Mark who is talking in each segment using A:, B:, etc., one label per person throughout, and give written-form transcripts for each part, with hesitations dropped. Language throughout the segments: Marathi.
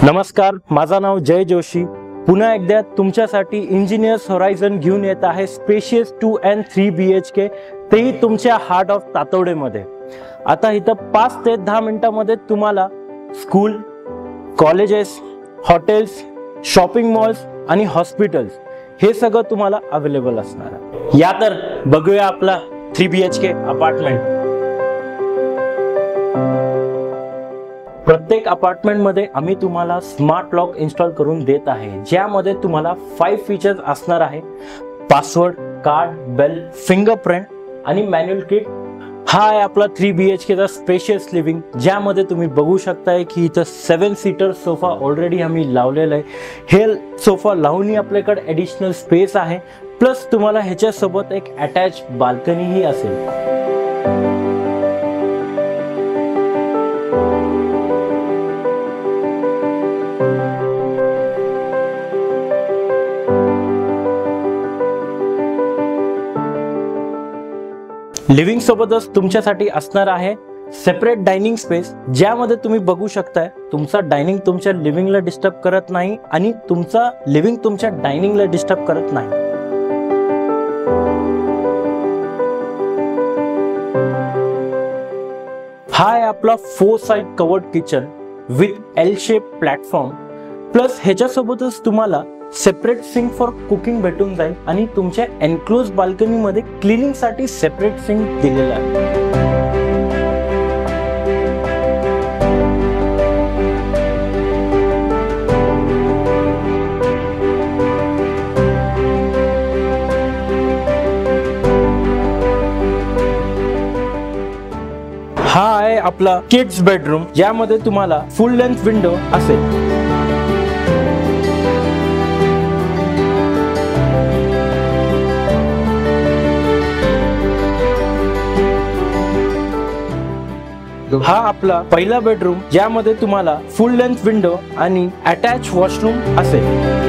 A: नमस्कार, माझं नाव जय जोशी। पुन्हा एकदा तुमच्यासाठी इंजिनियर्स होरायझन घेऊन येत आहे स्पेशियस 2 and 3 BHK, तेही तुमच्या हार्ट ऑफ तातोडेमध्ये। आता इथं 5 ते 10 मिनिटांमध्ये तुम्हाला school, colleges, hotels, shopping malls आणि हॉस्पिटल्स हे सगळं तुम्हाला अवेलेबल असणार आहे। या तर बघूया आपला 3 BHK अपार्टमेंट। प्रत्येक अपार्टमेंट मध्ये आम्ही तुम्हाला स्मार्ट लॉक इन्स्टॉल करून देत आहे, ज्यामध्ये तुम्हाला 5 फीचर्स असणार आहे। पासवर्ड, कार्ड, बेल, फिंगरप्रिंट आणि मॅन्युअल किट। हा आहे आपला 3 BHK चा स्पेशियस लिव्हिंग, ज्यामध्ये तुम्ही बघू शकताय की इथं 7 सीटर सोफा ऑलरेडी आम्ही लावलेला आहे। हे सोफा लावूनही आपल्याकडे ॲडिशनल स्पेस आहे, प्लस तुम्हाला ह्याच्यासोबत एक अटॅच बाल्कनीही असेल। लिव्हिंग सोबतच तुमच्यासाठी असणार आहे सेपरेट डायनिंग स्पेस, ज्यामध्ये तुम्ही बघू शकताय तुमचा डायनिंग तुमच्या लिव्हिंगला डिस्टर्ब करत नाही आणि तुमचा लिव्हिंग तुमच्या डायनिंगला डिस्टर्ब करत नाही। हा आहे आपला 4 side covered kitchen with L shape platform, plus ह्याच्यासोबतच तुम्हाला सेपरेट सिंक फॉर कुकिंग भेटून जाईल आणि तुमच्या एनक्लोज बाल्कनी मध्ये क्लिनिंग साठी सेपरेट सिंक दिलेला आहे। हा आहे आपला किड्स बेडरूम, ज्यामध्ये तुम्हाला फुल लेंथ विंडो असेल। हा आपला पहिला बेडरूम, ज्यामध्ये तुम्हाला फुल लेंथ विंडो आणि अटॅच वॉशरूम असेल।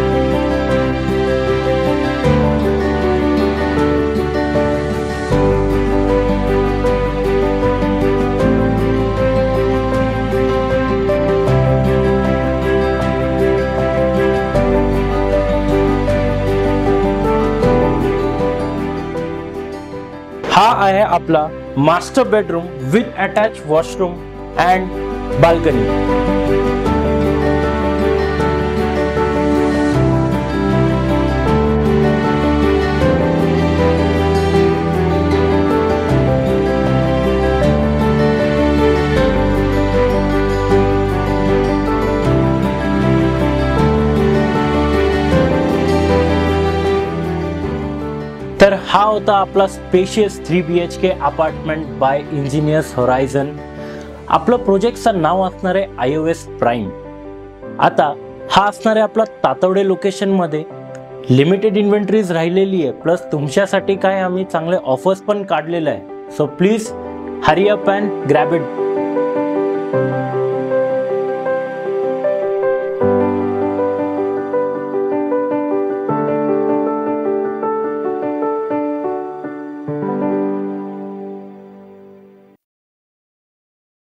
A: हा आहे आपला master bedroom with attach washroom and balcony. तर हा होता आपला spacious 3 BHK apartment by engineers horizon. आपलं प्रोजेक्टचं नाव असणार आहे iOS प्राईम। आता हा असणार आहे आपला तातवडे लोकेशन मध्ये। लिमिटेड इन्व्हेंटरीज राहिलेली आहे, प्लस तुमच्यासाठी काय आम्ही चांगले ऑफर्स पण काढलेले आहे। So please hurry up and grab it.